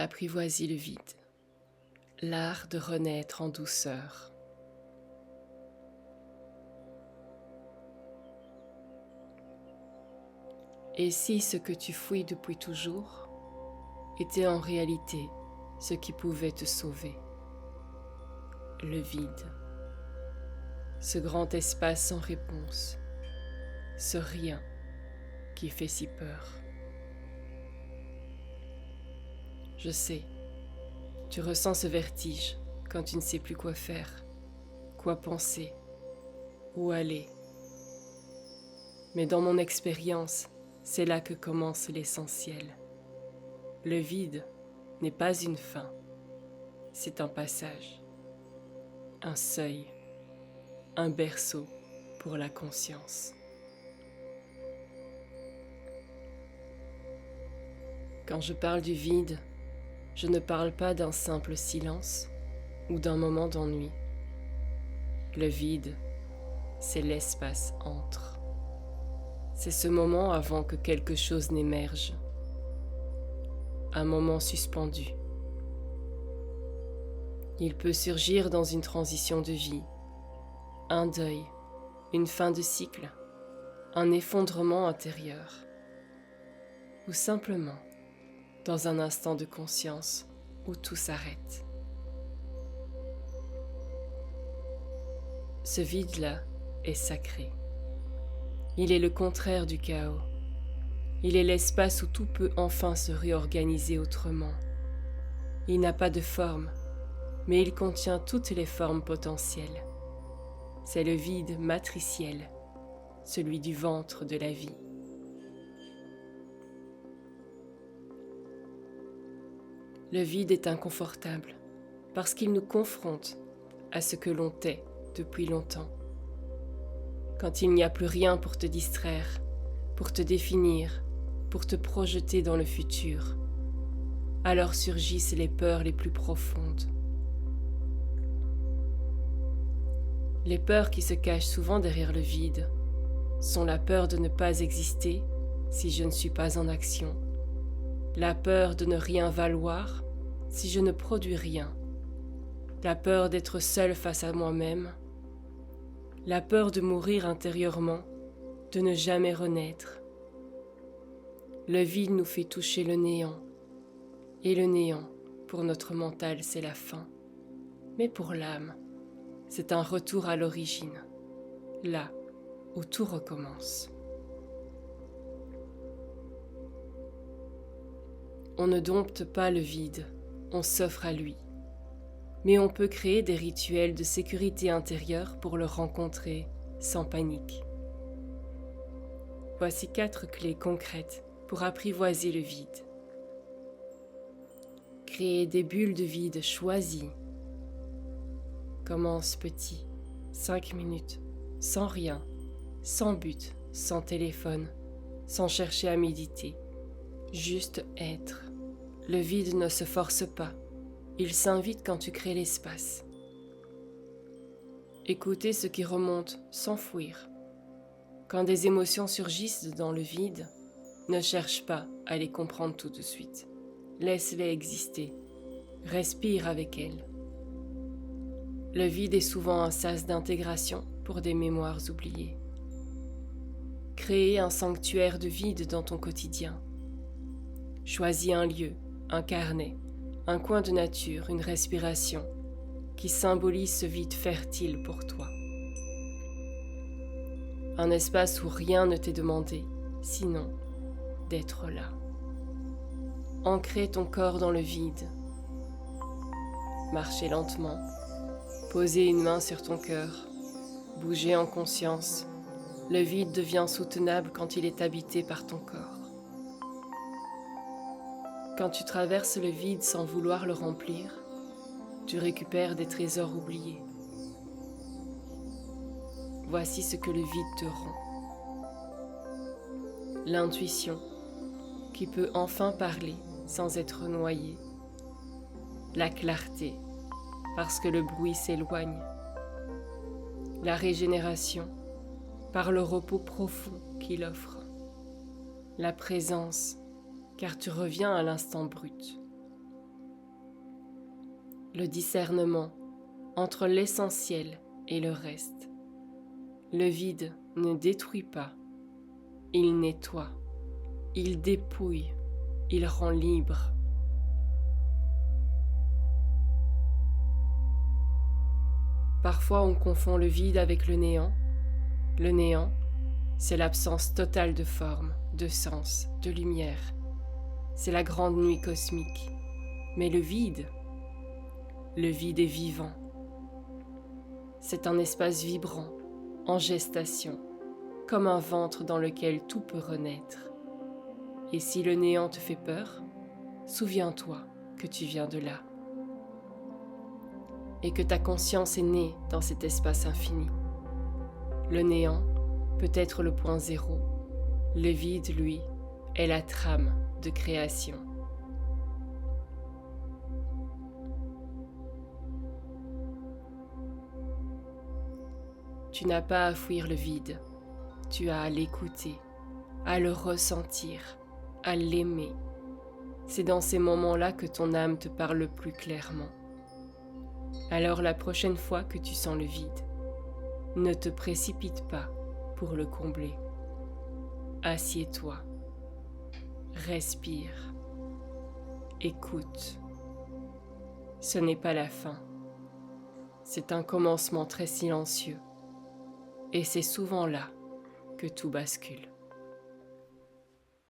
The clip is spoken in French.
Apprivoisis le vide, l'art de renaître en douceur. Et si ce que tu fouilles depuis toujours était en réalité ce qui pouvait te sauver? Le vide, ce grand espace sans réponse, ce rien qui fait si peur. Je sais, tu ressens ce vertige quand tu ne sais plus quoi faire, quoi penser, où aller. Mais dans mon expérience, c'est là que commence l'essentiel. Le vide n'est pas une fin, c'est un passage, un seuil, un berceau pour la conscience. Quand je parle du vide, je ne parle pas d'un simple silence ou d'un moment d'ennui. Le vide, c'est l'espace entre. C'est ce moment avant que quelque chose n'émerge. Un moment suspendu. Il peut surgir dans une transition de vie, un deuil, une fin de cycle, un effondrement intérieur, ou simplement dans un instant de conscience où tout s'arrête. Ce vide-là est sacré. Il est le contraire du chaos. Il est l'espace où tout peut enfin se réorganiser autrement. Il n'a pas de forme, mais il contient toutes les formes potentielles. C'est le vide matriciel, celui du ventre de la vie. Le vide est inconfortable parce qu'il nous confronte à ce que l'on tait depuis longtemps. Quand il n'y a plus rien pour te distraire, pour te définir, pour te projeter dans le futur, alors surgissent les peurs les plus profondes. Les peurs qui se cachent souvent derrière le vide sont la peur de ne pas exister si je ne suis pas en action, la peur de ne rien valoir si je ne produis rien, la peur d'être seul face à moi-même, la peur de mourir intérieurement, de ne jamais renaître. Le vide nous fait toucher le néant, et le néant, pour notre mental, c'est la fin. Mais pour l'âme, c'est un retour à l'origine, là où tout recommence. On ne dompte pas le vide, on s'offre à lui. Mais on peut créer des rituels de sécurité intérieure pour le rencontrer sans panique. Voici 4 clés concrètes pour apprivoiser le vide. Créer des bulles de vide choisies. Commence petit, 5 minutes, sans rien, sans but, sans téléphone, sans chercher à méditer. Juste être. Le vide ne se force pas. Il s'invite quand tu crées l'espace. Écouter ce qui remonte sans fuir. Quand des émotions surgissent dans le vide, ne cherche pas à les comprendre tout de suite. Laisse-les exister. Respire avec elles. Le vide est souvent un sas d'intégration pour des mémoires oubliées. Créer un sanctuaire de vide dans ton quotidien. Choisis un lieu, un carnet, un coin de nature, une respiration qui symbolise ce vide fertile pour toi. Un espace où rien ne t'est demandé, sinon d'être là. Ancrer ton corps dans le vide. Marcher lentement, poser une main sur ton cœur, bouger en conscience. Le vide devient soutenable quand il est habité par ton corps. Quand tu traverses le vide sans vouloir le remplir, tu récupères des trésors oubliés. Voici ce que le vide te rend. L'intuition, qui peut enfin parler sans être noyée. La clarté, parce que le bruit s'éloigne. La régénération, par le repos profond qu'il offre. La présence, car tu reviens à l'instant brut. le discernement entre l'essentiel et le reste. Le vide ne détruit pas, il nettoie, il dépouille, il rend libre. Parfois on confond le vide avec le néant. Le néant, c'est l'absence totale de forme, de sens, de lumière. C'est la grande nuit cosmique. Mais le vide est vivant. C'est un espace vibrant, en gestation, comme un ventre dans lequel tout peut renaître. Et si le néant te fait peur, souviens-toi que tu viens de là. Et que ta conscience est née dans cet espace infini. Le néant peut être le point zéro. Le vide, lui, est la trame de création. Tu n'as pas à fuir le vide, tu as à l'écouter, à le ressentir, à l'aimer. C'est dans ces moments-là que ton âme te parle le plus clairement. Alors la prochaine fois que tu sens le vide, ne te précipite pas pour le combler. Assieds-toi, respire, écoute. Ce n'est pas la fin, c'est un commencement très silencieux. Et c'est souvent là que tout bascule.